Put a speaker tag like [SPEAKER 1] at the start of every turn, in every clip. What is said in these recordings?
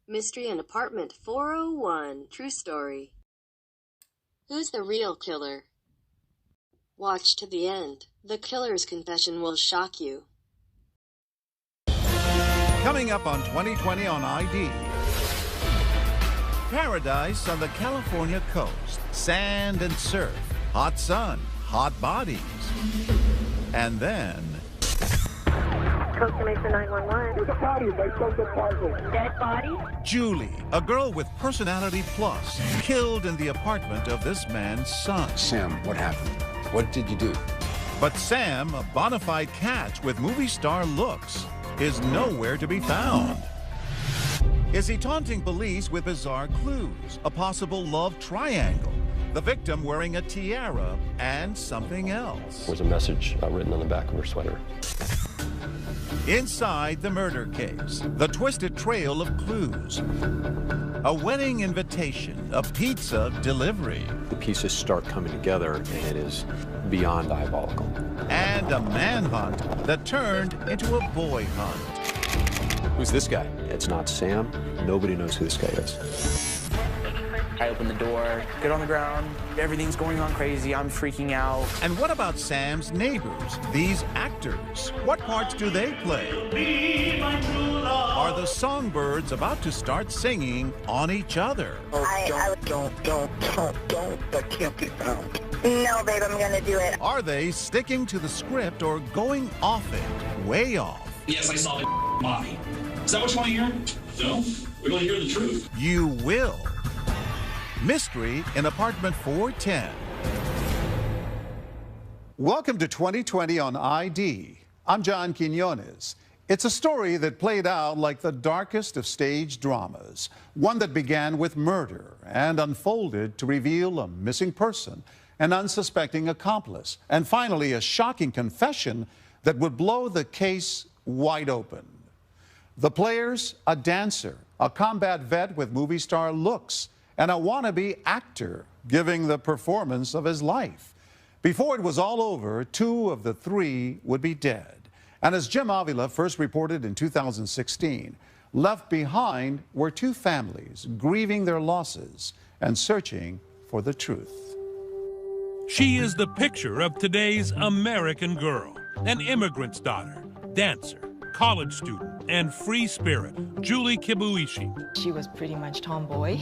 [SPEAKER 1] Mystery in Apartment 401. True story. Who's the real killer? Watch to the end. The killer's confession will shock you.
[SPEAKER 2] Coming up on 2020 on ID. Paradise on the California coast. Sand and surf. Hot sun. Hot bodies. And then...
[SPEAKER 3] Costa 911.
[SPEAKER 4] There's a body in my son's apartment.
[SPEAKER 3] Dead body?
[SPEAKER 2] Julie, a girl with personality plus, killed in the apartment of this man's son.
[SPEAKER 5] Sam, what happened? What did you do?
[SPEAKER 2] But Sam, a bona fide catch with movie star looks, is nowhere to be found. Is he taunting police with bizarre clues, a possible love triangle, the victim wearing a tiara, and something else?
[SPEAKER 6] There was a message written on the back of her sweater.
[SPEAKER 2] Inside the murder case, the twisted trail of clues. A wedding invitation, a pizza delivery.
[SPEAKER 7] The pieces start coming together, and it is beyond diabolical.
[SPEAKER 2] And a manhunt that turned into a boy hunt.
[SPEAKER 7] Who's this guy? It's not Sam. Nobody knows who this guy is.
[SPEAKER 8] I open the door, get on the ground, everything's going on crazy, I'm freaking out.
[SPEAKER 2] And what about Sam's neighbors, these actors? What parts do they play? Are the songbirds about to start singing on each other?
[SPEAKER 4] Oh, don't. That can't be found.
[SPEAKER 3] No, babe, I'm gonna do it.
[SPEAKER 2] Are they sticking to the script or going off it, way off?
[SPEAKER 9] Yes, I saw the body. Is that what you want to hear? No? We're going to hear the truth.
[SPEAKER 2] You will. Mystery in Apartment 410. Welcome to 2020 on ID. I'm John Quinones. It's a story that played out like the darkest of stage dramas, one that began with murder and unfolded to reveal a missing person, an unsuspecting accomplice, and finally a shocking confession that would blow the case wide open. The players, a dancer, a combat vet with movie star looks, and a wannabe actor giving the performance of his life. Before it was all over, 2 of the 3 would be dead. And as Jim Avila first reported in 2016, left behind were 2 families grieving their losses and searching for the truth.
[SPEAKER 10] She is the picture of today's American girl, an immigrant's daughter, dancer, college student, and free spirit, Juri Kibuishi.
[SPEAKER 11] She was pretty much tomboy.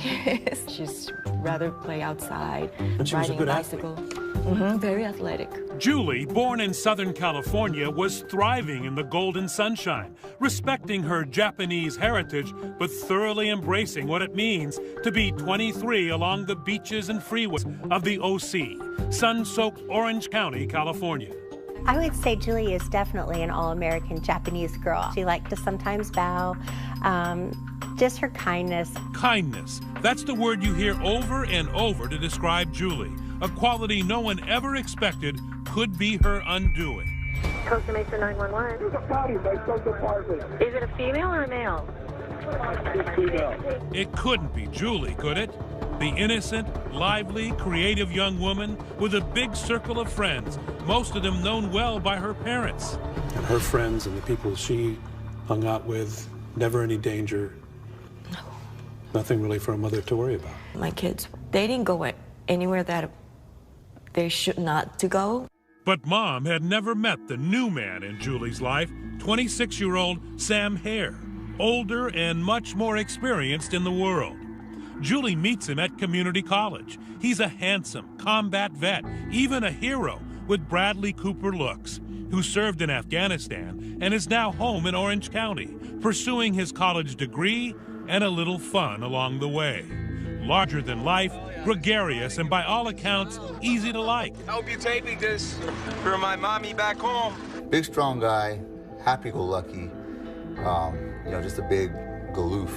[SPEAKER 11] She's rather play outside,
[SPEAKER 7] And she was a
[SPEAKER 11] riding
[SPEAKER 7] good
[SPEAKER 11] a bicycle. Very athletic.
[SPEAKER 10] Julie, born in Southern California, was thriving in the golden sunshine, respecting her Japanese heritage, but thoroughly embracing what it means to be 23 along the beaches and freeways of the OC, sun-soaked Orange County, California.
[SPEAKER 3] I would say Julie is definitely an all-American Japanese girl. She liked to sometimes bow. Just her kindness.
[SPEAKER 10] Kindness. That's the word you hear over and over to describe Julie, a quality no one ever expected could be her undoing.
[SPEAKER 3] Costa 911.
[SPEAKER 4] There's a body in my son's apartment.
[SPEAKER 3] Is it a female or a male?
[SPEAKER 4] It's female.
[SPEAKER 10] It couldn't be Julie, could it? The innocent, lively, creative young woman with a big circle of friends, most of them known well by her parents.
[SPEAKER 12] And her friends and the people she hung out with, never any danger.
[SPEAKER 11] No.
[SPEAKER 12] Nothing really for a mother to worry about.
[SPEAKER 11] My kids, they didn't go anywhere that they should not to go.
[SPEAKER 10] But Mom had never met the new man in Julie's life, 26-year-old Sam Hare, older and much more experienced in the world. Julie meets him at community college. He's a handsome combat vet, even a hero with Bradley Cooper looks, who served in Afghanistan and is now home in Orange County, pursuing his college degree and a little fun along the way. Larger than life, gregarious, and by all accounts, easy to like.
[SPEAKER 13] I hope you're taping this for my mommy back home.
[SPEAKER 14] Big, strong guy, happy-go-lucky, just a big galoof.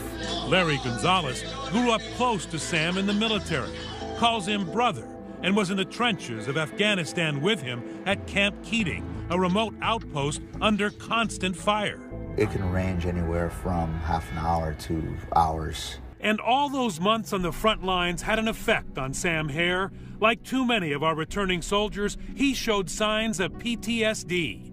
[SPEAKER 10] Larry Gonzalez grew up close to Sam in the military, calls him brother, and was in the trenches of Afghanistan with him at Camp Keating, a remote outpost under constant fire.
[SPEAKER 14] It can range anywhere from half an hour to hours.
[SPEAKER 10] And all those months on the front lines had an effect on Sam Hare. Like too many of our returning soldiers, he showed signs of PTSD.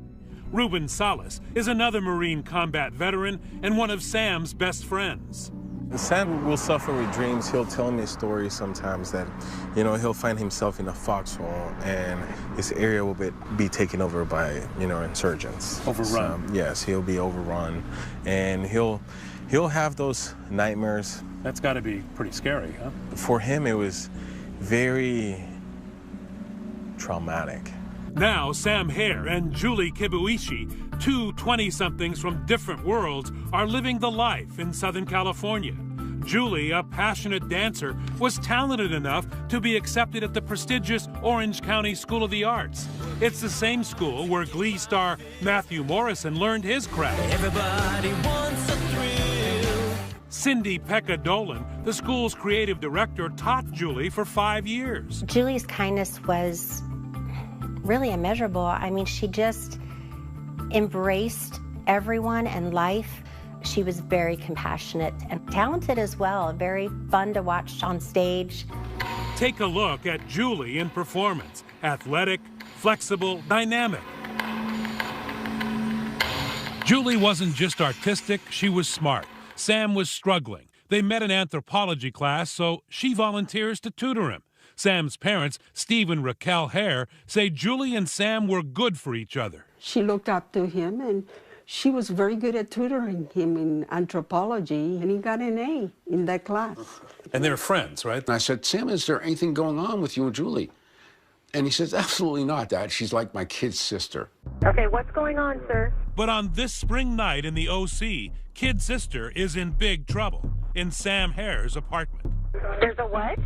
[SPEAKER 10] Ruben Salas is another Marine combat veteran and one of Sam's best friends.
[SPEAKER 15] Sam will suffer with dreams. He'll tell me stories sometimes that, you know, he'll find himself in a foxhole and his area will be taken over by, you know, insurgents.
[SPEAKER 12] Overrun.
[SPEAKER 15] So, yes, he'll be overrun, and he'll have those nightmares.
[SPEAKER 12] That's got to be pretty scary, huh?
[SPEAKER 15] For him, it was very traumatic.
[SPEAKER 10] Now, Sam Hare and Juri Kibuishi, two 20-somethings from different worlds, are living the life in Southern California. Juri, a passionate dancer, was talented enough to be accepted at the prestigious Orange County School of the Arts. It's the same school where Glee star Matthew Morrison learned his craft.
[SPEAKER 16] Everybody wants a thrill.
[SPEAKER 10] Cindy Pekka Dolan, the school's creative director, taught Juri for 5 years.
[SPEAKER 3] Julie's kindness was really immeasurable. I mean, she just embraced everyone and life. She was very compassionate and talented as well, very fun to watch on stage.
[SPEAKER 10] Take a look at Juri in performance. Athletic, flexible, dynamic. Juri wasn't just artistic, she was smart. Sam was struggling. They met in anthropology class, so she volunteers to tutor him. Sam's parents, Steve and Raquel Hare, say Juri and Sam were good for each other.
[SPEAKER 17] She looked up to him, and she was very good at tutoring him in anthropology, and he got an A in that class.
[SPEAKER 12] And they're friends, right?
[SPEAKER 5] And I said, Sam, is there anything going on with you and Juri? And he says, absolutely not, Dad. She's like my kid's sister.
[SPEAKER 18] Okay, what's going on, sir?
[SPEAKER 10] But on this spring night in the OC, kid sister is in big trouble in Sam Hare's apartment.
[SPEAKER 18] There's a what?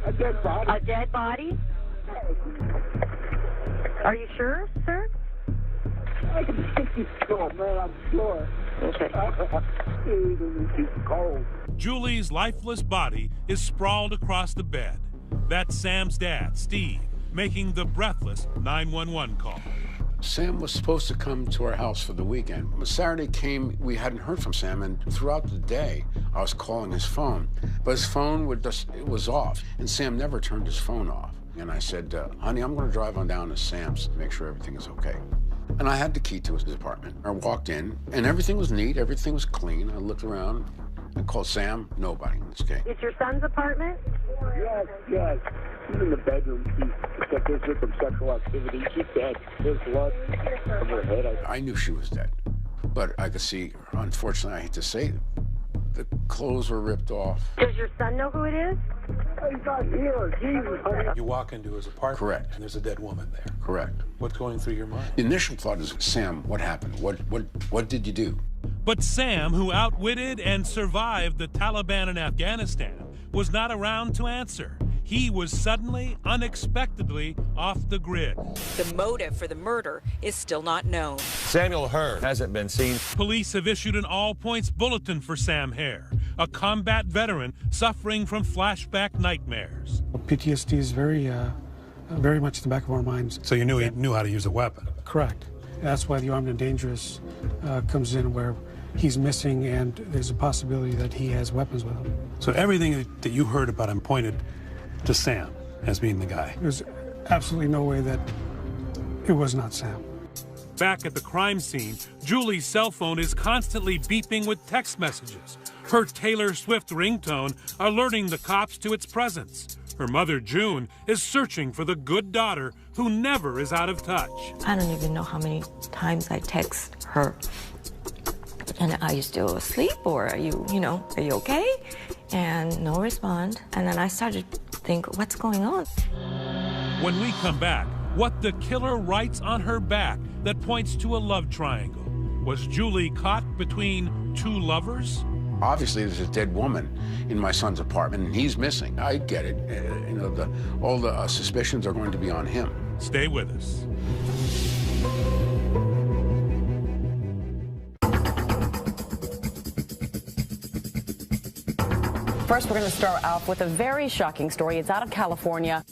[SPEAKER 4] A dead body.
[SPEAKER 18] A dead body? Are you sure, sir?
[SPEAKER 4] I can think he's cold, man. I'm sure.
[SPEAKER 18] Okay.
[SPEAKER 4] He's cold.
[SPEAKER 10] Julie's lifeless body is sprawled across the bed. That's Sam's dad, Steve, making the breathless 911 call.
[SPEAKER 5] Sam was supposed to come to our house for the weekend. When Saturday came, we hadn't heard from Sam, and throughout the day, I was calling his phone. But his phone it was off, and Sam never turned his phone off. And I said, honey, I'm going to drive on down to Sam's to make sure everything is okay. And I had the key to his apartment. I walked in, and everything was neat, everything was clean. I looked around, I called Sam, nobody in this case.
[SPEAKER 18] It's your son's apartment?
[SPEAKER 4] Yes, yes. He's in the bedroom. He's got this victim sexual activity. She's dead. There's blood from her head.
[SPEAKER 5] I knew she was dead, but I could see, unfortunately, I hate to say it, the clothes were ripped off.
[SPEAKER 18] Does your son know who it is?
[SPEAKER 4] He's not here. Jesus, honey.
[SPEAKER 12] You walk into his apartment.
[SPEAKER 5] Correct.
[SPEAKER 12] And there's a dead woman there.
[SPEAKER 5] Correct.
[SPEAKER 12] What's going through your mind?
[SPEAKER 5] The initial thought is, Sam, what happened? What did you do?
[SPEAKER 10] But Sam, who outwitted and survived the Taliban in Afghanistan, was not around to answer. He was suddenly, unexpectedly off the grid.
[SPEAKER 11] The motive for the murder is still not known.
[SPEAKER 6] Samuel Hare hasn't been seen.
[SPEAKER 10] Police have issued an all-points bulletin for Sam Hare, a combat veteran suffering from flashback nightmares.
[SPEAKER 12] PTSD is very much in the back of our minds. So you knew he knew how to use a weapon? Correct. That's why the armed and dangerous comes in, where he's missing and there's a possibility that he has weapons with him. So everything that you heard about him pointed to Sam as being the guy. There's absolutely no way that it was not Sam.
[SPEAKER 10] Back at the crime scene, Julie's cell phone is constantly beeping with text messages, her Taylor Swift ringtone alerting the cops to its presence. Her mother, June, is searching for the good daughter who never is out of touch.
[SPEAKER 11] I don't even know how many times I text her. And are you still asleep, or are you okay? And no respond. And then I started to think, what's going on?
[SPEAKER 10] When we come back, what the killer writes on her back that points to a love triangle. Was Juri caught between two lovers?
[SPEAKER 5] Obviously, there's a dead woman in my son's apartment, and he's missing. I get it. All the suspicions are going to be on him.
[SPEAKER 10] Stay with us.
[SPEAKER 19] First, we're going to start off with a very shocking story. It's out of California.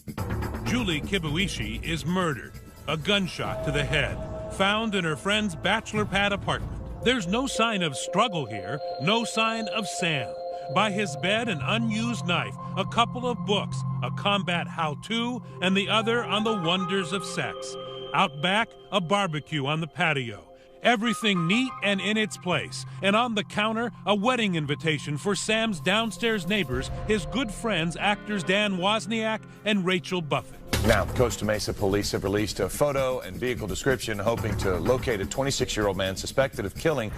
[SPEAKER 10] Juri Kibuishi is murdered. A gunshot to the head, found in her friend's bachelor pad apartment. There's no sign of struggle here, no sign of Sam. By his bed, an unused knife, a couple of books, a combat how-to, and the other on the wonders of sex. Out back, a barbecue on the patio. Everything neat and in its place. And on the counter, a wedding invitation for Sam's downstairs neighbors, his good friends, actors Dan Wozniak and Rachel Buffett.
[SPEAKER 6] Now, Costa Mesa police have released a photo and vehicle description hoping to locate a 26-year-old man suspected of killing.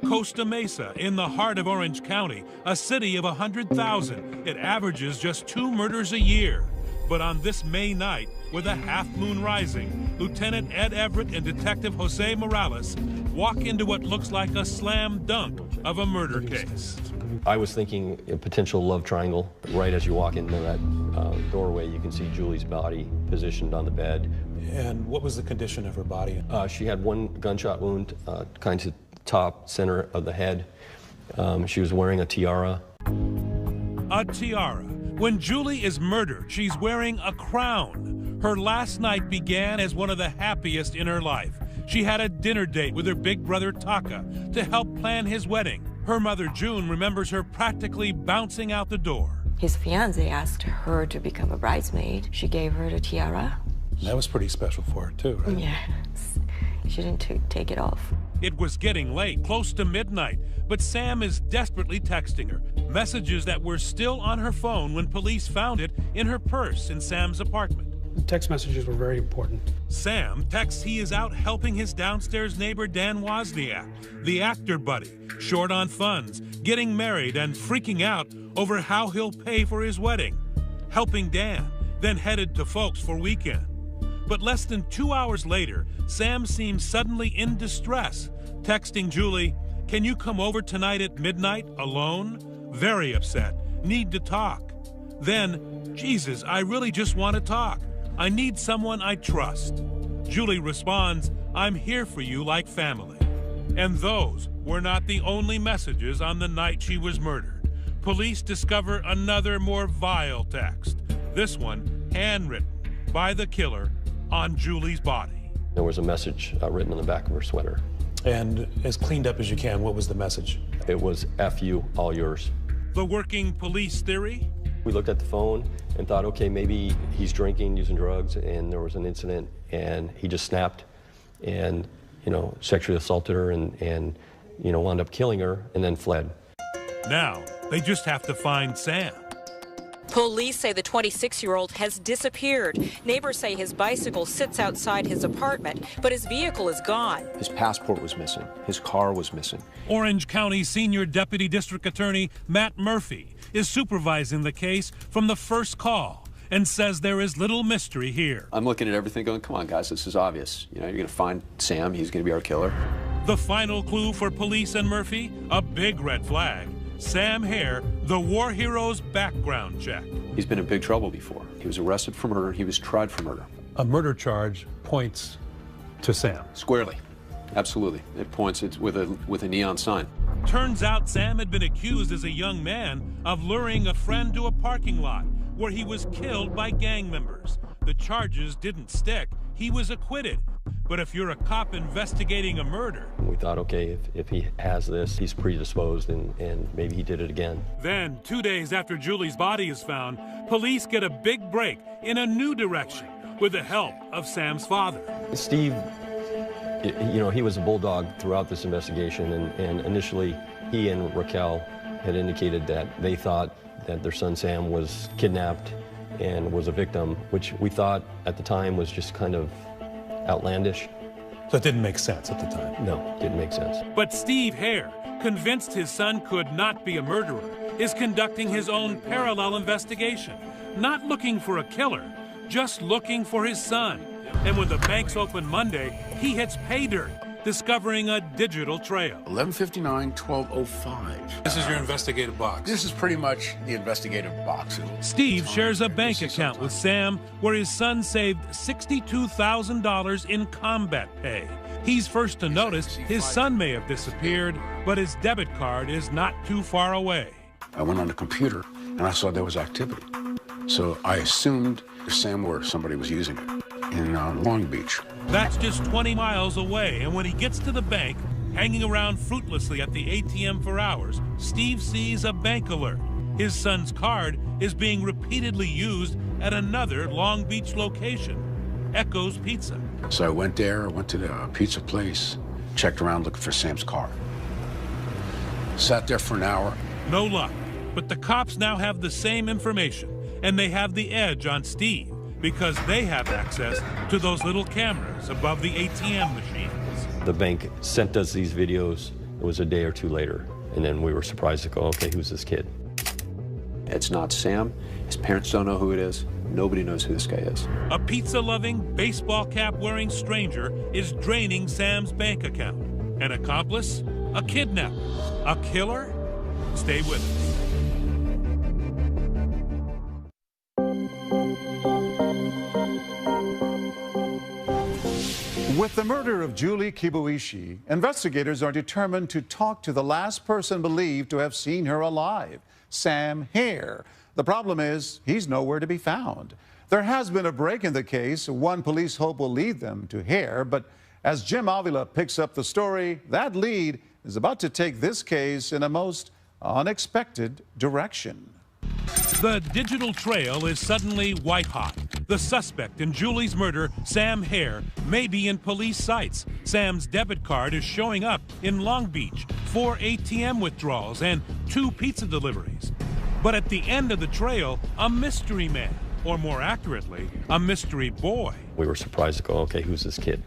[SPEAKER 10] Costa Mesa, in the heart of Orange County, a city of 100,000. It averages just 2 murders a year. But on this May night, with a half-moon rising, Lieutenant Ed Everett and Detective Jose Morales walk into what looks like a slam dunk of a murder case.
[SPEAKER 7] I was thinking a potential love triangle. Right as you walk into that doorway, you can see Julie's body positioned on the bed.
[SPEAKER 20] And what was the condition of her body?
[SPEAKER 7] She had one gunshot wound, kind of top center of the head. She was wearing a tiara.
[SPEAKER 10] A tiara. When Julie is murdered, she's wearing a crown. Her last night began as one of the happiest in her life. She had a dinner date with her big brother Taka to help plan his wedding. Her mother June remembers her practically bouncing out the door.
[SPEAKER 11] His fiancé asked her to become a bridesmaid. She gave her the tiara.
[SPEAKER 20] That was pretty special for her too, right?
[SPEAKER 11] Yes. She didn't take it off.
[SPEAKER 10] It was getting late, close to midnight, but Sam is desperately texting her. Messages that were still on her phone when police found it in her purse in Sam's apartment.
[SPEAKER 12] The text messages were very important.
[SPEAKER 10] Sam texts he is out helping his downstairs neighbor Dan Wozniak, the actor buddy, short on funds, getting married and freaking out over how he'll pay for his wedding. Helping Dan, then headed to folks for weekend. But less than 2 hours later, Sam seems suddenly in distress, texting Julie, "Can you come over tonight at midnight alone?" Very upset. Need to talk. Then, "Jesus, I really just want to talk. I need someone I trust." Julie responds, "I'm here for you like family." And those were not the only messages on the night she was murdered. Police discover another more vile text. This one handwritten by the killer on Julie's body.
[SPEAKER 7] There was a message written on the back of her sweater.
[SPEAKER 20] And as cleaned up as you can, what was the message?
[SPEAKER 7] It was, "F you, all yours."
[SPEAKER 10] The working police theory?
[SPEAKER 7] We looked at the phone and thought, okay, maybe he's drinking, using drugs, and there was an incident, and he just snapped and, sexually assaulted her and wound up killing her and then fled.
[SPEAKER 10] Now, they just have to find Sam.
[SPEAKER 21] Police say the 26-year-old has disappeared. Neighbors say his bicycle sits outside his apartment, but his vehicle is gone.
[SPEAKER 7] His passport was missing. His car was missing.
[SPEAKER 10] Orange County Senior Deputy District Attorney Matt Murphy is supervising the case from the first call and says there is little mystery here.
[SPEAKER 7] I'm looking at everything going, come on, guys, this is obvious. You're going to find Sam. He's going to be our killer.
[SPEAKER 10] The final clue for police and Murphy, a big red flag. Sam Hare, the war hero's background check.
[SPEAKER 7] He's been in big trouble before. He was arrested for murder. He was tried for murder.
[SPEAKER 20] A murder charge points to Sam.
[SPEAKER 7] Squarely. Absolutely. It points with a neon sign.
[SPEAKER 10] Turns out Sam had been accused as a young man of luring a friend to a parking lot where he was killed by gang members. The charges didn't stick. He was acquitted. But if you're a cop investigating a murder...
[SPEAKER 7] We thought, okay, if he has this, he's predisposed and maybe he did it again.
[SPEAKER 10] Then, 2 days after Julie's body is found, police get a big break in a new direction with the help of Sam's father.
[SPEAKER 7] Steve, he was a bulldog throughout this investigation, and initially he and Raquel had indicated that they thought that their son Sam was kidnapped and was a victim, which we thought at the time was just kind of outlandish.
[SPEAKER 20] So it didn't make sense at the time?
[SPEAKER 7] No, it didn't make sense.
[SPEAKER 10] But Steve Hare, convinced his son could not be a murderer, is conducting his own parallel investigation. Not looking for a killer, just looking for his son. And when the banks open Monday, he hits pay dirt, discovering a digital trail.
[SPEAKER 5] 11:59, 12:05.
[SPEAKER 20] This is your investigative box.
[SPEAKER 5] This is pretty much the investigative box.
[SPEAKER 10] Steve shares a bank account with Sam where his son saved $62,000 in combat pay. He's first to notice his son may have disappeared, but his debit card is not too far away.
[SPEAKER 5] I went on the computer and I saw there was activity. So I assumed Sam or somebody was using it in Long Beach.
[SPEAKER 10] That's just 20 miles away, and when he gets to the bank, hanging around fruitlessly at the ATM for hours, Steve sees a bank alert. His son's card is being repeatedly used at another Long Beach location, Echo's Pizza.
[SPEAKER 5] So I went there, I went to the pizza place, checked around looking for Sam's car. Sat there for an hour.
[SPEAKER 10] No luck, but the cops now have the same information, and they have the edge on Steve because they have access to those little cameras above the ATM machines.
[SPEAKER 7] The bank sent us these videos. It was a day or two later, and then we were surprised to go, okay, who's this kid?
[SPEAKER 1] It's not Sam. His parents don't know who it is. Nobody knows who this guy is.
[SPEAKER 10] A pizza-loving, baseball cap-wearing stranger is draining Sam's bank account. An accomplice? A kidnapper? A killer? Stay with us.
[SPEAKER 2] With the murder of Juri Kibuishi, investigators are determined to talk to the last person believed to have seen her alive, Sam Hare. The problem is, he's nowhere to be found. There has been a break in the case. One police hope will lead them to Hare, but as Jim Avila picks up the story, that lead is about to take this case in a most unexpected direction.
[SPEAKER 10] The digital trail is suddenly white hot. The suspect in Julie's murder, Sam Hare, may be in police sights. Sam's debit card is showing up in Long Beach, 4 ATM withdrawals and 2 pizza deliveries. But at the end of the trail, a mystery man, or more accurately, a mystery boy.
[SPEAKER 7] We were surprised to go, okay, who's this kid?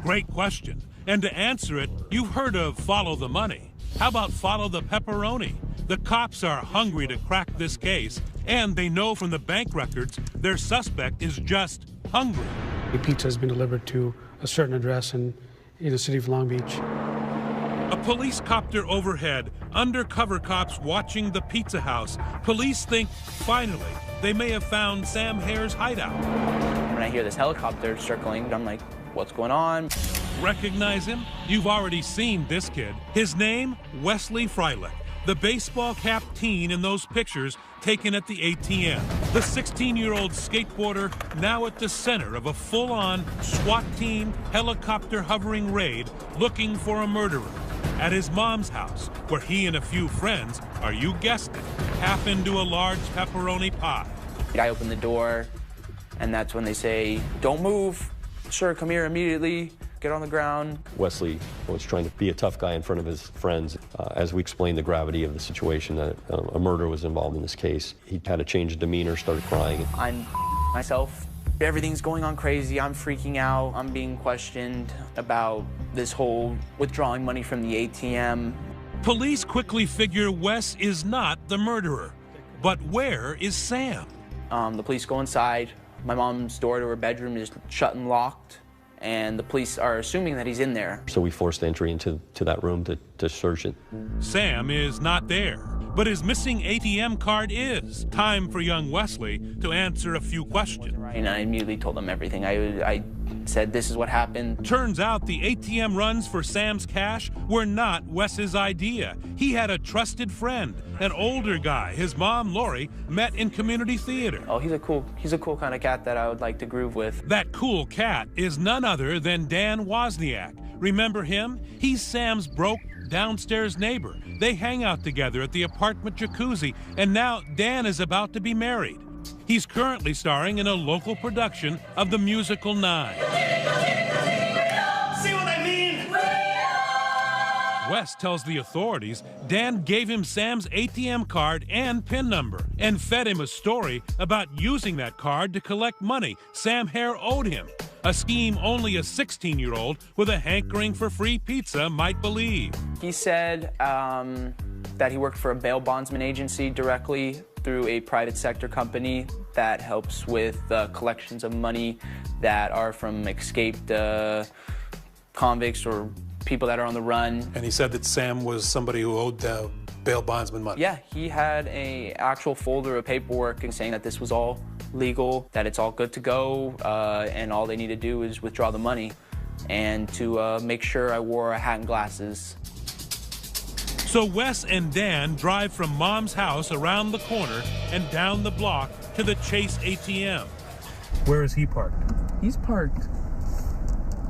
[SPEAKER 10] Great question. And to answer it, you've heard of follow the money. How about follow the pepperoni? The cops are hungry to crack this case, and they know from the bank records their suspect is just hungry.
[SPEAKER 12] The pizza has been delivered to a certain address in the city of Long Beach.
[SPEAKER 10] A police copter overhead, undercover cops watching the pizza house. Police think, finally, they may have found Sam Hare's hideout.
[SPEAKER 8] When I hear this helicopter circling, I'm like, what's going on?
[SPEAKER 10] Recognize him? You've already seen this kid. His name, Wesley Freilich, the baseball cap teen in those pictures taken at the ATM. The 16-year-old skateboarder now at the center of a full-on SWAT team helicopter hovering raid looking for a murderer at his mom's house, where he and a few friends are, you guessed it, half into a large pepperoni pie.
[SPEAKER 8] I open the door, and that's when they say, don't move. Sure, come here immediately. Get on the ground.
[SPEAKER 7] Wesley was trying to be a tough guy in front of his friends. As we explained the gravity of the situation, that a murder was involved in this case, he had a change of demeanor, started crying.
[SPEAKER 8] I'm myself. Everything's going on crazy. I'm freaking out. I'm being questioned about this whole withdrawing money from the ATM.
[SPEAKER 10] Police quickly figure Wes is not the murderer. But where is Sam?
[SPEAKER 8] The police go inside. My mom's door to her bedroom is shut and locked, and the police are assuming that he's in there.
[SPEAKER 7] So we forced entry into that room to search it.
[SPEAKER 10] Sam is not there, but his missing ATM card is. Time for young Wesley to answer a few questions.
[SPEAKER 8] And I immediately told them everything. I said, this is what happened.
[SPEAKER 10] Turns out the ATM runs for Sam's cash were not Wes's idea. He had a trusted friend, an older guy his mom, Lori, met in community theater.
[SPEAKER 8] Oh, he's a cool kind of cat that I would like to groove with.
[SPEAKER 10] That cool cat is none other than Dan Wozniak. Remember him? He's Sam's broke downstairs neighbor. They hang out together at the apartment jacuzzi, and now Dan is about to be married. He's currently starring in a local production of the musical 9.
[SPEAKER 9] See what I mean?
[SPEAKER 10] Wes tells the authorities Dan gave him Sam's ATM card and PIN number and fed him a story about using that card to collect money Sam Hare owed him. A scheme only a 16-year-old with a hankering for free pizza might believe.
[SPEAKER 8] He said that he worked for a bail bondsman agency directly through a private sector company that helps with collections of money that are from escaped convicts or people that are on the run.
[SPEAKER 20] And he said that Sam was somebody who owed bail bondsman money.
[SPEAKER 8] Yeah, he had an actual folder of paperwork and saying that this was all legal, that it's all good to go, and all they need to do is withdraw the money and to make sure I wore a hat and glasses.
[SPEAKER 10] So Wes and Dan drive from Mom's house around the corner and down the block to the Chase ATM.
[SPEAKER 20] Where is he parked?
[SPEAKER 8] He's parked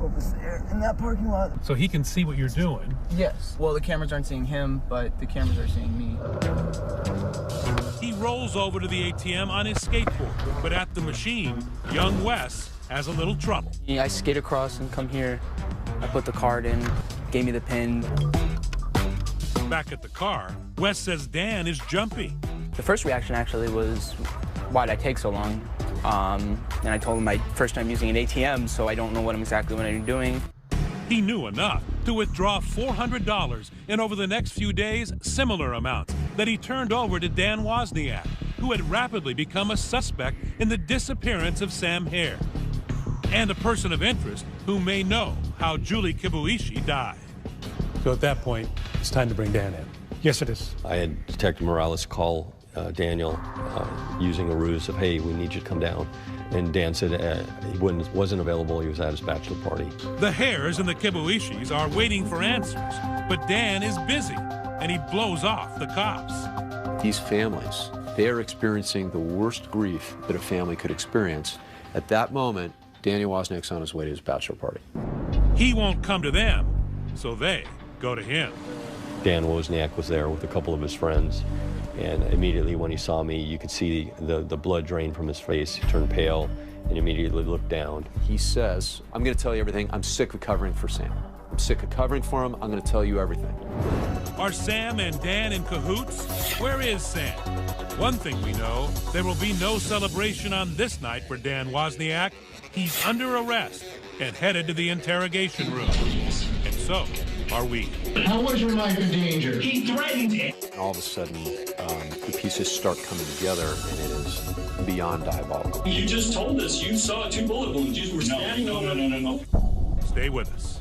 [SPEAKER 8] over there in that parking lot.
[SPEAKER 20] So he can see what you're doing?
[SPEAKER 8] Yes. Well, the cameras aren't seeing him, but the cameras are seeing me.
[SPEAKER 10] He rolls over to the ATM on his skateboard, but at the machine, young Wes has a little trouble.
[SPEAKER 8] I skate across and come here. I put the card in, gave me the PIN.
[SPEAKER 10] Back at the car, Wes says Dan is jumpy.
[SPEAKER 8] The first reaction actually was, why'd I take so long? And I told him my first time using an ATM, so I don't know what I'm doing.
[SPEAKER 10] He knew enough to withdraw $400 and over the next few days, similar amounts that he turned over to Dan Wozniak, who had rapidly become a suspect in the disappearance of Sam Hare, and a person of interest who may know how Julie Kibuishi died.
[SPEAKER 20] So at that point, it's time to bring Dan in.
[SPEAKER 12] Yes, it is.
[SPEAKER 7] I had Detective Morales call Daniel using a ruse of, hey, we need you to come down. And Dan said he wasn't available. He was at his bachelor party.
[SPEAKER 10] The Hares and the Kibuishis are waiting for answers, but Dan is busy, and he blows off the cops.
[SPEAKER 1] These families, they are experiencing the worst grief that a family could experience. At that moment, Daniel Wozniak's on his way to his bachelor party.
[SPEAKER 10] He won't come to them, so they go to him.
[SPEAKER 7] Dan Wozniak was there with a couple of his friends, and immediately when he saw me, you could see the blood drain from his face. He turned pale and immediately looked down.
[SPEAKER 1] He says, I'm going to tell you everything. I'm sick of covering for Sam. I'm sick of covering for him. I'm going to tell you everything.
[SPEAKER 10] Are Sam and Dan in cahoots? Where is Sam? One thing we know, there will be no celebration on this night for Dan Wozniak. He's under arrest and headed to the interrogation room. And so are we.
[SPEAKER 9] How was your life in danger? He threatened it.
[SPEAKER 1] All of a sudden, the pieces start coming together, and it is beyond diabolical.
[SPEAKER 9] You just told us you saw 2 bullet wounds. You were standing. No.
[SPEAKER 10] Stay with us.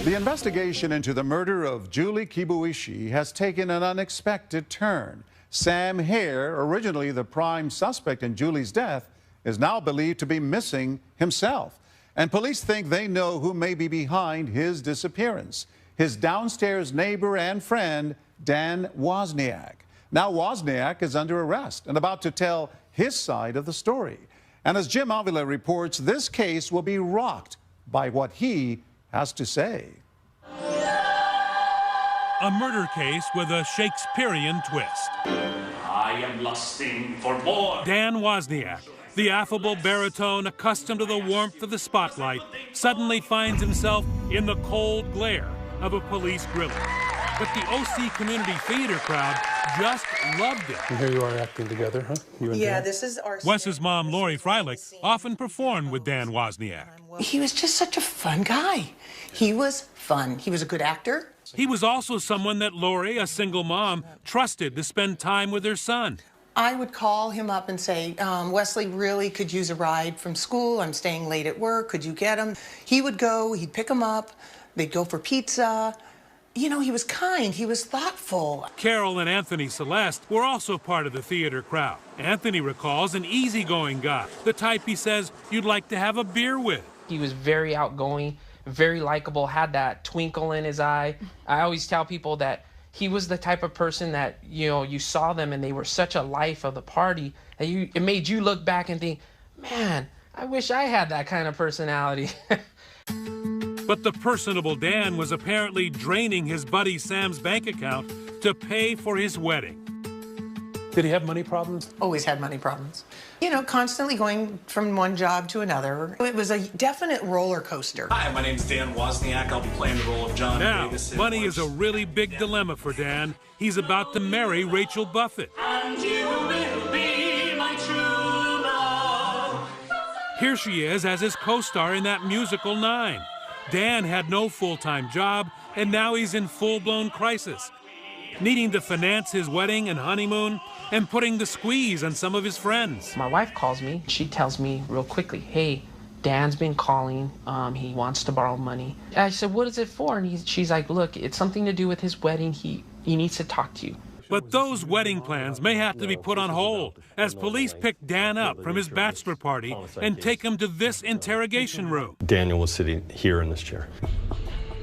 [SPEAKER 2] The investigation into the murder of Julie Kibuishi has taken an unexpected turn. Sam Hare, originally the prime suspect in Julie's death, is now believed to be missing himself. And police think they know who may be behind his disappearance. His downstairs neighbor and friend, Dan Wozniak. Now Wozniak is under arrest and about to tell his side of the story. And as Jim Avila reports, this case will be rocked by what he has to say.
[SPEAKER 10] A murder case with a Shakespearean twist.
[SPEAKER 9] I am lusting for more.
[SPEAKER 10] Dan Wozniak, the affable baritone accustomed to the warmth of the spotlight, suddenly finds himself in the cold glare of a police grilling. But the OC Community Theater crowd just loved it.
[SPEAKER 20] And here you are acting together, huh? You and Dan?
[SPEAKER 13] This is our...
[SPEAKER 10] Wes's mom, Lori Freilich, often performed with Dan Wozniak.
[SPEAKER 13] He was just such a fun guy. He was fun. He was a good actor.
[SPEAKER 10] He was also someone that Lori, a single mom, trusted to spend time with her son.
[SPEAKER 13] I would call him up and say, Wesley really could use a ride from school. I'm staying late at work. Could you get him? He would go. He'd pick him up. They'd go for pizza. You know, he was kind. He was thoughtful.
[SPEAKER 10] Carol and Anthony Celeste were also part of the theater crowd. Anthony recalls an easygoing guy, the type he says you'd like to have a beer with.
[SPEAKER 22] He was very outgoing, very likable, had that twinkle in his eye. I always tell people that he was the type of person that, you know, you saw them and they were such a life of the party that it made you look back and think, man, I wish I had that kind of personality.
[SPEAKER 10] But the personable Dan was apparently draining his buddy Sam's bank account to pay for his wedding.
[SPEAKER 20] Did he have money problems?
[SPEAKER 13] Always had money problems. You know, constantly going from one job to another. It was a definite roller coaster.
[SPEAKER 9] Hi, my name's Dan Wozniak. I'll be playing the role of John
[SPEAKER 10] Now,
[SPEAKER 9] Davis.
[SPEAKER 10] money is a really big dilemma for Dan. He's about to marry Rachel Buffett.
[SPEAKER 9] And you will be my true love.
[SPEAKER 10] Here she is as his co-star in that musical 9. Dan had no full-time job, and now he's in full-blown crisis, needing to finance his wedding and honeymoon and putting the squeeze on some of his friends.
[SPEAKER 22] My wife calls me. She tells me real quickly, hey, Dan's been calling. He wants to borrow money. I said, what is it for? And she's like, look, it's something to do with his wedding. He needs to talk to you.
[SPEAKER 10] But those wedding plans may have to be put on hold as police pick Dan up from his bachelor party and take him to this interrogation room.
[SPEAKER 7] Daniel was sitting here in this chair.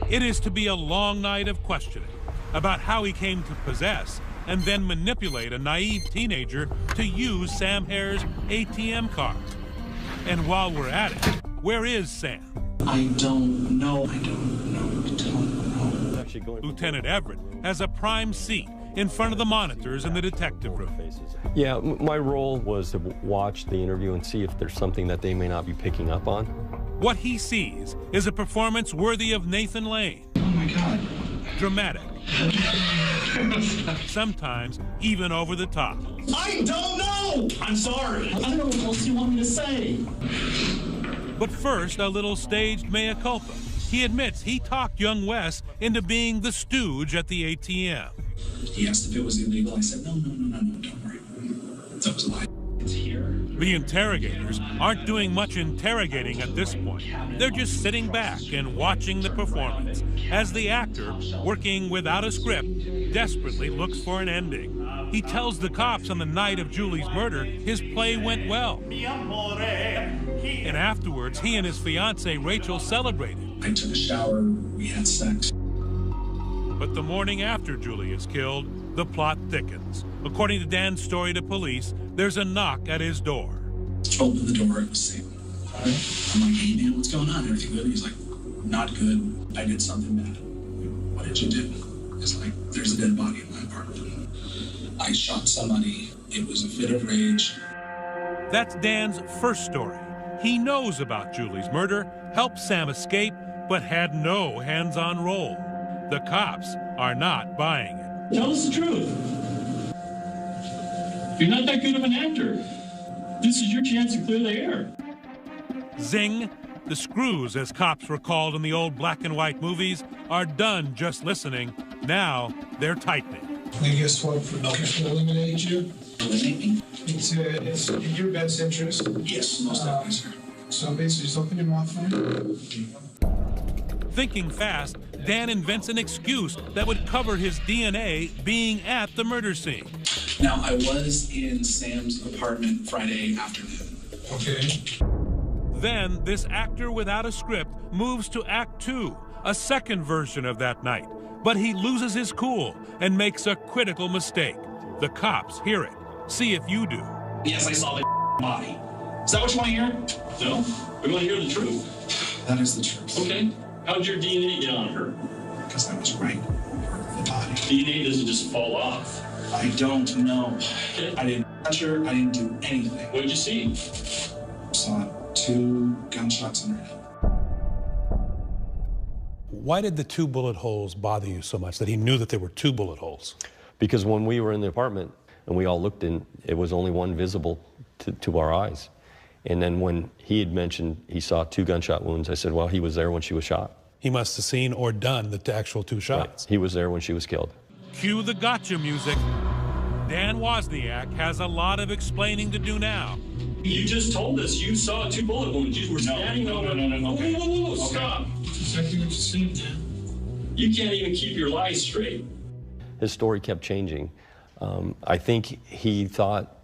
[SPEAKER 10] It is to be a long night of questioning about how he came to possess and then manipulate a naive teenager to use Sam Hare's ATM card. And while we're at it, where is Sam?
[SPEAKER 9] I don't know. I don't know.
[SPEAKER 10] Lieutenant Everett has a prime seat in front of the monitors in the detective room.
[SPEAKER 7] Yeah, my role was to watch the interview and see if there's something that they may not be picking up on.
[SPEAKER 10] What he sees is a performance worthy of Nathan Lane.
[SPEAKER 9] Oh my God.
[SPEAKER 10] Dramatic. Sometimes even over the top.
[SPEAKER 9] I don't know! I'm sorry. I don't know what else you want me to say.
[SPEAKER 10] But first, a little staged mea culpa. He admits he talked young Wes into being the stooge at the ATM.
[SPEAKER 9] He asked if it was illegal. I said, no, don't worry. That was a lie. It's here.
[SPEAKER 10] The interrogators aren't doing much interrogating at this point. They're just sitting back and watching the performance as the actor, working without a script, desperately looks for an ending. He tells the cops on the night of Julie's murder his play went well. And afterwards, he and his fiancée, Rachel, celebrated.
[SPEAKER 9] I took a shower, we had sex.
[SPEAKER 10] But the morning after Julie is killed, the plot thickens. According to Dan's story to police, there's a knock at his door.
[SPEAKER 9] Opened the door, it was Sam. I'm like, hey man, what's going on? Everything good? He's like, not good. I did something bad. What did you do? It's like, there's a dead body in my apartment. I shot somebody. It was a fit of rage.
[SPEAKER 10] That's Dan's first story. He knows about Julie's murder, helped Sam escape, but had no hands-on role. The cops are not buying it.
[SPEAKER 9] Tell us the truth. You're not that good of an actor. This is your chance to clear the air.
[SPEAKER 10] Zing! The screws, as cops were called in the old black and white movies, are done just listening. Now they're tightening.
[SPEAKER 14] I guess what, to eliminate you?
[SPEAKER 9] Eliminate me?
[SPEAKER 14] It's in your best interest.
[SPEAKER 9] Yes, most definitely, sir.
[SPEAKER 14] So basically, just open your mouth for me.
[SPEAKER 10] Thinking fast, Dan invents an excuse that would cover his DNA being at the murder scene.
[SPEAKER 9] Now, I was in Sam's apartment Friday afternoon.
[SPEAKER 14] Okay.
[SPEAKER 10] Then this actor without a script moves to Act 2, a second version of that night. But he loses his cool and makes a critical mistake. The cops hear it. See if you do.
[SPEAKER 9] Yes, I saw the body. Is that what you want to hear? No? We want to hear the truth. That is the truth. Okay. How'd your DNA get on her? Because I was right over the body. DNA doesn't just fall off. I don't know. Okay. I didn't touch her. I didn't do anything. What did you see? Saw 2 gunshots in her head.
[SPEAKER 20] Why did the 2 bullet holes bother you so much, that he knew that there were 2 bullet holes?
[SPEAKER 7] Because when we were in the apartment and we all looked in, it was only one visible to our eyes. And then when he had mentioned he saw 2 gunshot wounds, I said, well, he was there when she was shot.
[SPEAKER 20] He must have seen or done the actual 2 shots.
[SPEAKER 7] Right. He was there when she was killed.
[SPEAKER 10] Cue the gotcha music. Dan Wozniak has a lot of explaining to do now.
[SPEAKER 9] You just told us you saw 2 bullet wounds. You were standing over. No. Okay. Whoa, stop.
[SPEAKER 14] That's exactly what you said, Dan.
[SPEAKER 9] You can't even keep your lies straight.
[SPEAKER 7] His story kept changing. I think he thought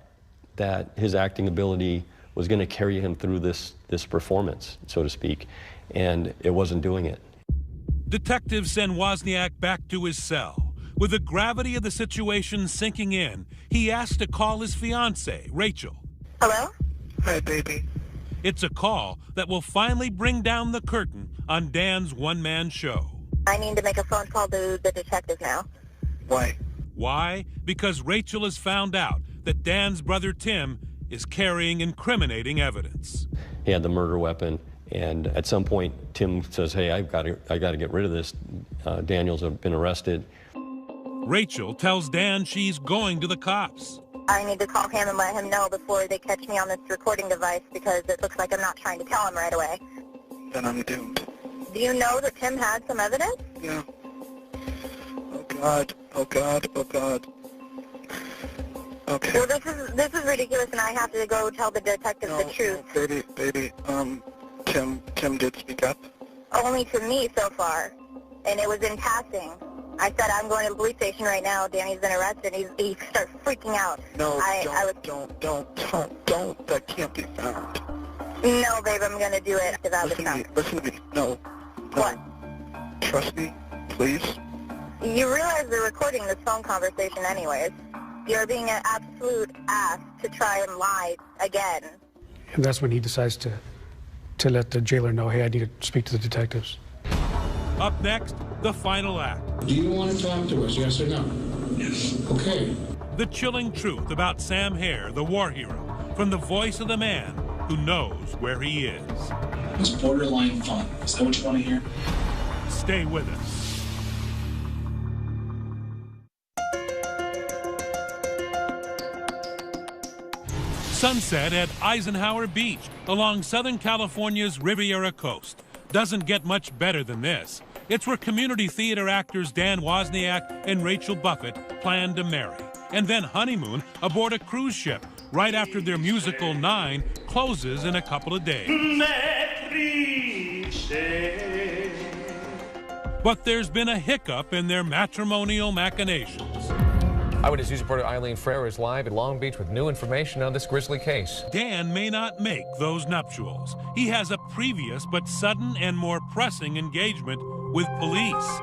[SPEAKER 7] that his acting ability was going to carry him through this performance, so to speak, and it wasn't doing it.
[SPEAKER 10] Detectives send Wozniak back to his cell. With the gravity of the situation sinking in, he asks to call his fiancée, Rachel.
[SPEAKER 18] Hello?
[SPEAKER 14] Hi, baby.
[SPEAKER 10] It's a call that will finally bring down the curtain on Dan's one-man show.
[SPEAKER 18] I need to make a phone call to the detective now.
[SPEAKER 14] Why?
[SPEAKER 10] Why? Because Rachel has found out that Dan's brother Tim is carrying incriminating evidence.
[SPEAKER 7] He had the murder weapon, and at some point, Tim says, hey, I got to get rid of this. Daniel's been arrested.
[SPEAKER 10] Rachel tells Dan she's going to the cops.
[SPEAKER 18] I need to call him and let him know before they catch me on this recording device because it looks like I'm not trying to tell him right away.
[SPEAKER 14] Then I'm doomed.
[SPEAKER 18] Do you know that Tim had some evidence?
[SPEAKER 14] Yeah. Oh, God. Oh, God. Oh, God. Okay.
[SPEAKER 18] Well, this is ridiculous, and I have to go tell the detective the truth.
[SPEAKER 14] No, baby, Tim did speak up.
[SPEAKER 18] Only to me so far, and it was in passing. I said, I'm going to the police station right now. Danny's been arrested. He starts freaking out.
[SPEAKER 14] No, don't. That can't be found.
[SPEAKER 18] No, babe, I'm going to do it because I was drunk.
[SPEAKER 14] Listen to me. No.
[SPEAKER 18] What?
[SPEAKER 14] Trust me, please.
[SPEAKER 18] You realize they're recording this phone conversation anyways. You're being an absolute ass to try and lie again.
[SPEAKER 12] And that's when he decides to let the jailer know, hey, I need to speak to the detectives.
[SPEAKER 10] Up next, the final act.
[SPEAKER 15] Do you want to talk to us, yes or no?
[SPEAKER 9] Yes.
[SPEAKER 15] Okay.
[SPEAKER 10] The chilling truth about Sam Hare, the war hero, from the voice of the man who knows where he is.
[SPEAKER 9] It was borderline fun. Is that what you want to hear?
[SPEAKER 10] Stay with us. Sunset at Eisenhower Beach along Southern California's Riviera coast. Doesn't get much better than this. It's where community theater actors Dan Wozniak and Rachel Buffett plan to marry and then honeymoon aboard a cruise ship right after their musical 9 closes in a couple of days. But there's been a hiccup in their matrimonial machinations.
[SPEAKER 16] Eyewitness News reporter Eileen Frere is live in Long Beach with new information on this grisly case.
[SPEAKER 10] Dan may not make those nuptials. He has a previous but sudden and more pressing engagement with police.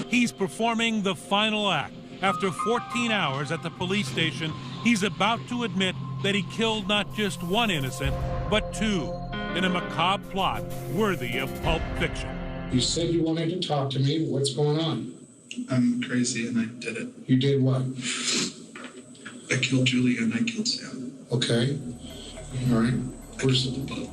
[SPEAKER 10] He's performing the final act. After 14 hours at the police station, he's about to admit that he killed not just one innocent, but 2, in a macabre plot worthy of pulp fiction.
[SPEAKER 15] You said you wanted to talk to me. What's going on?
[SPEAKER 9] I'm crazy and I did it.
[SPEAKER 15] You did what?
[SPEAKER 9] I killed Julie and I killed Sam.
[SPEAKER 15] Okay. All right. Where's
[SPEAKER 9] the boat?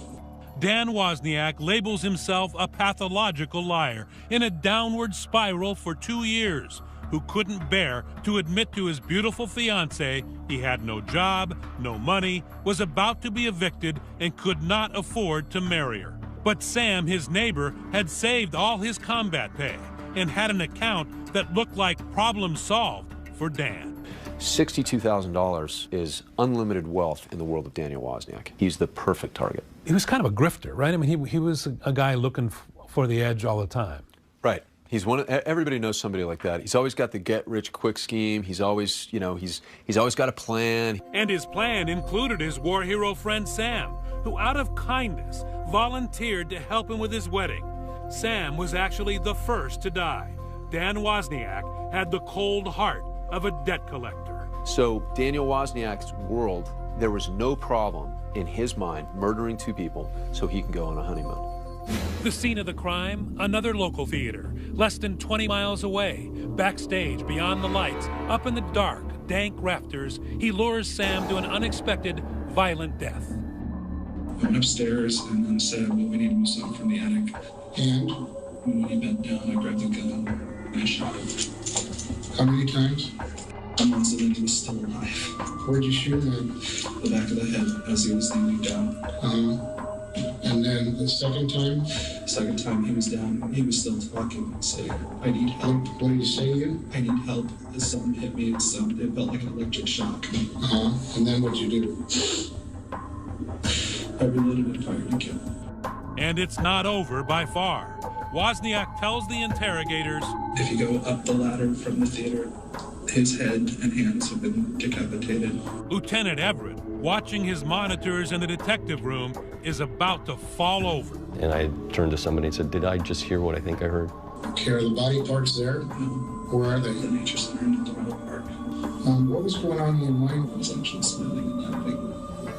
[SPEAKER 10] Dan Wozniak labels himself a pathological liar in a downward spiral for 2 years, who couldn't bear to admit to his beautiful fiancée he had no job, no money, was about to be evicted, and could not afford to marry her. But Sam, his neighbor, had saved all his combat pay and had an account that looked like problem solved for Dan.
[SPEAKER 1] $62,000 is unlimited wealth in the world of Daniel Wozniak. He's the perfect target.
[SPEAKER 20] He was kind of a grifter, right? I mean, he was a guy looking for the edge all the time.
[SPEAKER 1] Right. He's everybody knows somebody like that. He's always got the get-rich-quick scheme. He's always, he's always got a plan.
[SPEAKER 10] And his plan included his war hero friend Sam, who out of kindness volunteered to help him with his wedding. Sam was actually the first to die. Dan Wozniak had the cold heart of a debt collector.
[SPEAKER 1] So Daniel Wozniak's world, there was no problem in his mind murdering 2 people so he can go on a honeymoon.
[SPEAKER 10] The scene of the crime, another local theater, less than 20 miles away. Backstage, beyond the lights, up in the dark, dank rafters, he lures Sam to an unexpected, violent death.
[SPEAKER 9] I went upstairs and then said, well, we need to move something from the attic. And when he bent down, I grabbed the gun and I shot him.
[SPEAKER 15] How many times?
[SPEAKER 9] Once, and then he was still alive.
[SPEAKER 15] Where'd you shoot him?
[SPEAKER 9] The back of the head as he was kneeling down.
[SPEAKER 15] And then the second time?
[SPEAKER 9] Second time he was down, he was still talking, saying, I need help.
[SPEAKER 15] What did he say to you?
[SPEAKER 9] I need help. Something hit me, it felt like an electric shock.
[SPEAKER 15] And then what'd you do?
[SPEAKER 9] I reloaded and fired and killed him.
[SPEAKER 10] And it's not over by far. Wozniak tells the interrogators,
[SPEAKER 9] if you go up the ladder from the theater, his head and hands have been decapitated.
[SPEAKER 10] Lieutenant Everett, watching his monitors in the detective room, is about to fall over.
[SPEAKER 7] And I turned to somebody and said, did I just hear what I think I heard?
[SPEAKER 15] Okay, are the body parts there? Where are they?
[SPEAKER 9] The Nature Center in the Park.
[SPEAKER 15] What was going on in your mind?
[SPEAKER 9] I was actually smiling and laughing.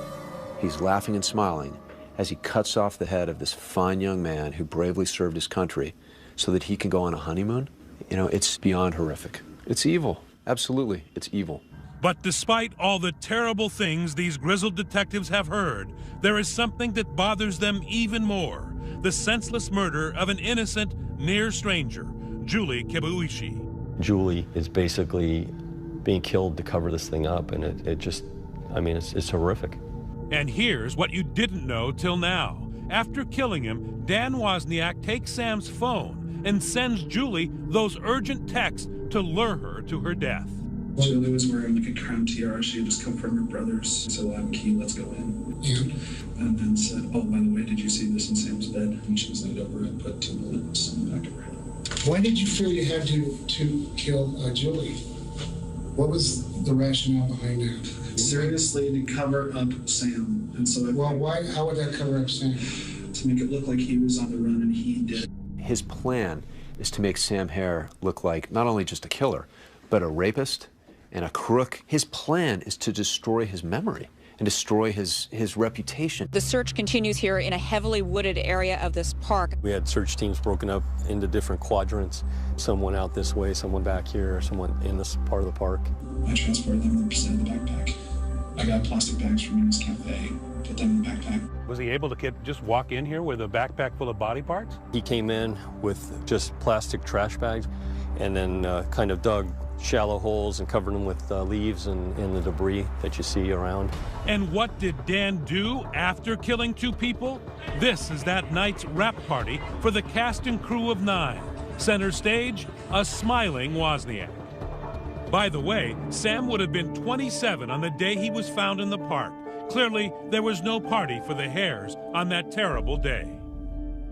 [SPEAKER 1] He's laughing and smiling as he cuts off the head of this fine young man who bravely served his country so that he can go on a honeymoon. It's beyond horrific. It's evil. Absolutely, it's evil.
[SPEAKER 10] But despite all the terrible things these grizzled detectives have heard, there is something that bothers them even more: the senseless murder of an innocent, near stranger, Juri Kibuishi.
[SPEAKER 7] Julie is basically being killed to cover this thing up, and it's horrific.
[SPEAKER 10] And here's what you didn't know till now. After killing him, Dan Wozniak takes Sam's phone and sends Julie those urgent texts to lure her to her death.
[SPEAKER 9] Julie was wearing like a crown tiara. She had just come from her brother's. So I have a key, let's go in. And then said, oh, by the way, did you see this in Sam's bed? And she was laid over and put 2 bullets in the back of her head.
[SPEAKER 15] Why did you feel you had to kill Julie? What was the rationale behind that?
[SPEAKER 9] Seriously, to cover up Sam. And so
[SPEAKER 15] how would that cover up Sam?
[SPEAKER 9] To make it look like he was on the run and he did.
[SPEAKER 1] His plan is to make Sam Hare look like not only just a killer, but a rapist and a crook. His plan is to destroy his memory and destroy his reputation.
[SPEAKER 21] The search continues here in a heavily wooded area of this park.
[SPEAKER 7] We had search teams broken up into different quadrants. Someone out this way, someone back here, someone in this part of the park.
[SPEAKER 15] I transported them in the backpack. I got plastic bags from Eunice Cafe, put them in the backpack.
[SPEAKER 20] Was he able to just walk in here with a backpack full of body parts?
[SPEAKER 7] He came in with just plastic trash bags and then kind of dug shallow holes and covered them with leaves and the debris that you see around.
[SPEAKER 10] And what did Dan do after killing 2 people? This is that night's wrap party for the cast and crew of 9. Center stage, a smiling Wozniak. By the way, Sam would have been 27 on the day he was found in the park. Clearly, there was no party for the Hares on that terrible day.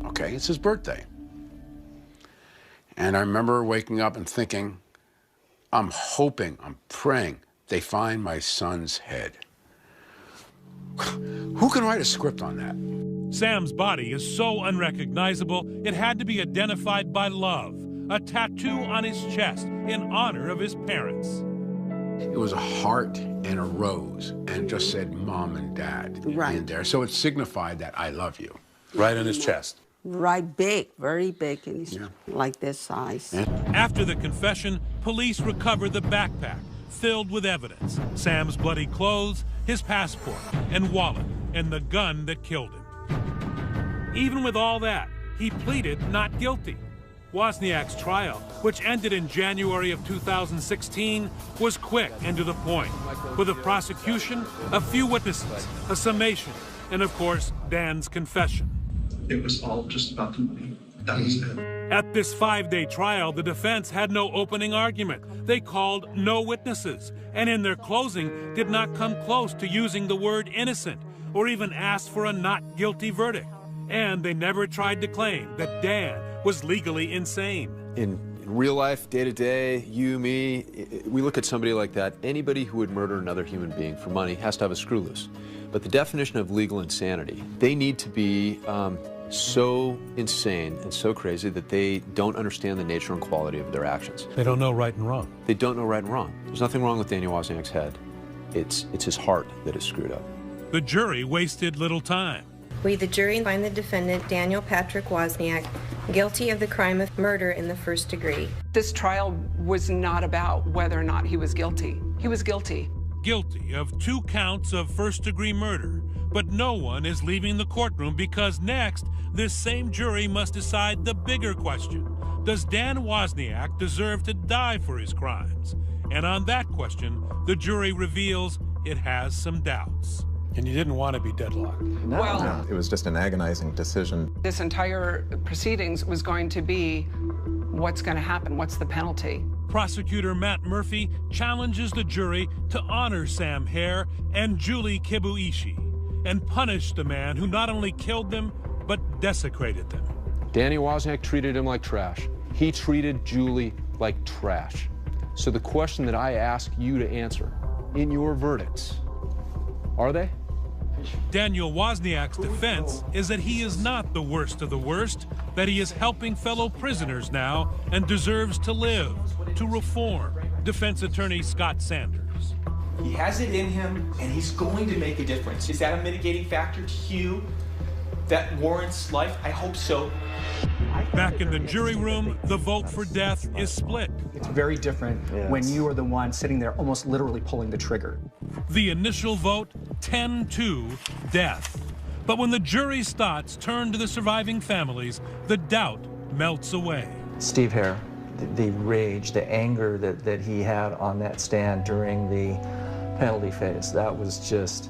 [SPEAKER 5] Okay, it's his birthday. And I remember waking up and thinking, I'm hoping, I'm praying they find my son's head. Who can write a script on that?
[SPEAKER 10] Sam's body is so unrecognizable, it had to be identified by love, a tattoo on his chest in honor of his parents.
[SPEAKER 5] It was a heart and a rose, and just said Mom and Dad in there. So it signified that I love you.
[SPEAKER 20] Right on his chest.
[SPEAKER 3] Right, big, very big, and it's like this size.
[SPEAKER 10] After the confession, police recovered the backpack filled with evidence: Sam's bloody clothes, his passport and wallet, and the gun that killed him. Even with all that, he pleaded not guilty. Wozniak's trial, which ended in January of 2016, was quick and to the point, with a prosecution, a few witnesses, a summation, and of course, Dan's confession.
[SPEAKER 15] It was all just about the money. That was it.
[SPEAKER 10] At this 5-day trial, the defense had no opening argument. They called no witnesses, and in their closing did not come close to using the word innocent or even asked for a not guilty verdict. And they never tried to claim that Dan was legally insane.
[SPEAKER 1] In real life, day to day, you, me, we look at somebody like that. Anybody who would murder another human being for money has to have a screw loose. But the definition of legal insanity, they need to be so insane and so crazy that they don't understand the nature and quality of their actions.
[SPEAKER 20] They don't know right and wrong.
[SPEAKER 1] They don't know right and wrong. There's nothing wrong with Daniel Wozniak's head. It's his heart that is screwed up.
[SPEAKER 10] The jury wasted little time.
[SPEAKER 17] We, the jury, find the defendant, Daniel Patrick Wozniak, guilty of the crime of murder in the first degree.
[SPEAKER 23] This trial was not about whether or not he was guilty. He was guilty.
[SPEAKER 10] Guilty of 2 counts of first-degree murder. But no one is leaving the courtroom because next, this same jury must decide the bigger question. Does Dan Wozniak deserve to die for his crimes? And on that question, the jury reveals it has some doubts.
[SPEAKER 20] And you didn't want to be deadlocked.
[SPEAKER 23] No.
[SPEAKER 24] It was just an agonizing decision.
[SPEAKER 23] This entire proceedings was going to be, what's going to happen? What's the penalty?
[SPEAKER 10] Prosecutor Matt Murphy challenges the jury to honor Sam Hare and Juri Kibuishi and punish the man who not only killed them, but desecrated them.
[SPEAKER 1] Danny Wozniak treated him like trash. He treated Julie like trash. So the question that I ask you to answer in your verdicts, are they?
[SPEAKER 10] Daniel Wozniak's defense is that he is not the worst of the worst, that he is helping fellow prisoners now and deserves to live, to reform. Defense attorney Scott Sanders.
[SPEAKER 25] He has it in him, and he's going to make a difference. Is that a mitigating factor to you that warrants life? I hope so.
[SPEAKER 10] Back in the jury room, the vote for death is split.
[SPEAKER 25] It's very different when you are the one sitting there almost literally pulling the trigger.
[SPEAKER 10] The initial vote, 10-2, death. But when the jury's thoughts turn to the surviving families, the doubt melts away.
[SPEAKER 26] Steve Hare, the rage, the anger that he had on that stand during the penalty phase, that was just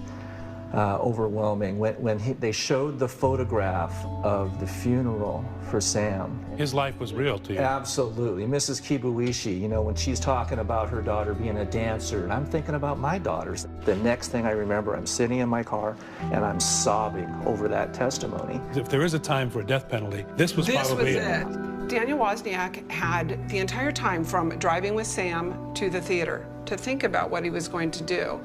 [SPEAKER 26] overwhelming. When they showed the photograph of the funeral for Sam.
[SPEAKER 20] His life was real to you.
[SPEAKER 26] Absolutely. Mrs. Kibuishi, you know, when she's talking about her daughter being a dancer, and I'm thinking about my daughters. The next thing I remember, I'm sitting in my car and I'm sobbing over that testimony.
[SPEAKER 20] If there is a time for a death penalty, this was probably it.
[SPEAKER 23] Daniel Wozniak had the entire time from driving with Sam to the theater to think about what he was going to do,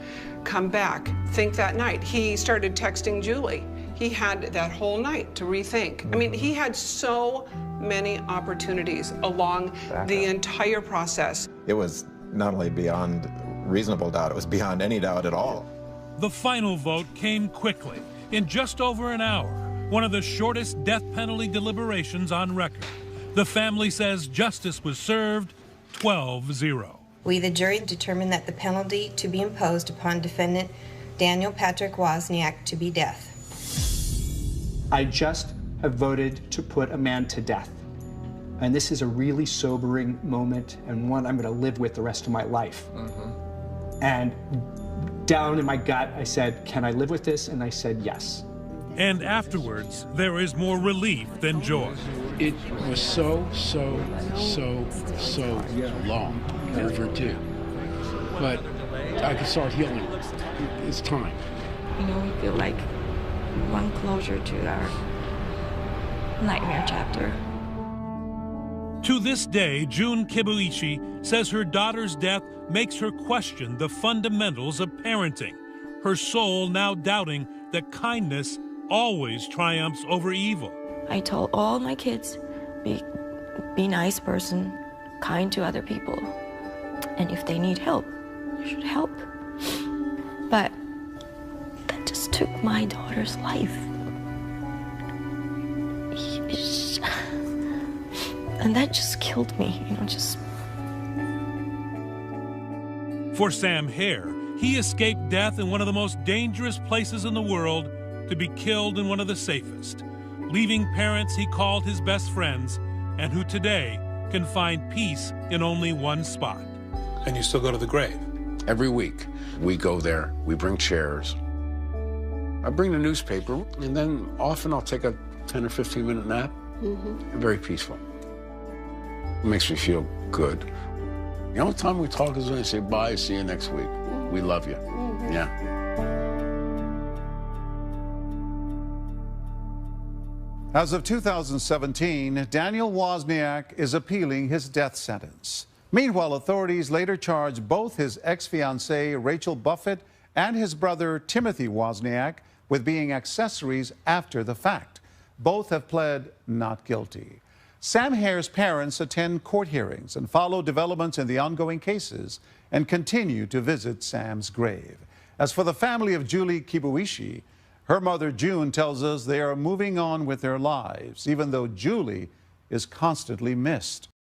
[SPEAKER 23] come back, think that night. He started texting Julie. He had that whole night to rethink. I mean, he had so many opportunities along the entire process.
[SPEAKER 24] It was not only beyond reasonable doubt, it was beyond any doubt at all.
[SPEAKER 10] The final vote came quickly, in just over an hour, one of the shortest death penalty deliberations on record. The family says justice was served 12-0.
[SPEAKER 17] We, the jury, determined that the penalty to be imposed upon defendant Daniel Patrick Wozniak to be death.
[SPEAKER 2] I just have voted to put a man to death. And this is a really sobering moment and one I'm going to live with the rest of my life. And down in my gut, I said, can I live with this? And I said, yes.
[SPEAKER 10] And afterwards, there is more relief than joy.
[SPEAKER 5] It was so long and overdue. But I can start healing. It's time.
[SPEAKER 4] You know, we feel like one closure to our nightmare chapter.
[SPEAKER 10] To this day, June Kibuishi says her daughter's death makes her question the fundamentals of parenting, her soul now doubting that kindness always triumphs over evil.
[SPEAKER 4] I told all my kids, be nice person, kind to other people, and if they need help, you should help. But that just took my daughter's life. And that just killed me, you know, just.
[SPEAKER 10] For Sam Hare, he escaped death in one of the most dangerous places in the world to be killed in one of the safest, leaving parents he called his best friends and who today can find peace in only one spot.
[SPEAKER 20] And you still go to the grave?
[SPEAKER 5] Every week, we go there, we bring chairs. I bring the newspaper, and then often I'll take a 10 or 15-minute nap. Very peaceful. It makes me feel good. The only time we talk is when I say bye, see you next week. We love you. Yeah.
[SPEAKER 6] As of 2017, Daniel Wozniak is appealing his death sentence. Meanwhile, authorities later charged both his ex-fiancée, Rachel Buffett, and his brother, Timothy Wozniak, with being accessories after the fact. Both have pled not guilty. Sam Hare's parents attend court hearings and follow developments in the ongoing cases and continue to visit Sam's grave. As for the family of Juri Kibuishi, her mother June tells us they are moving on with their lives, even though Juri is constantly missed.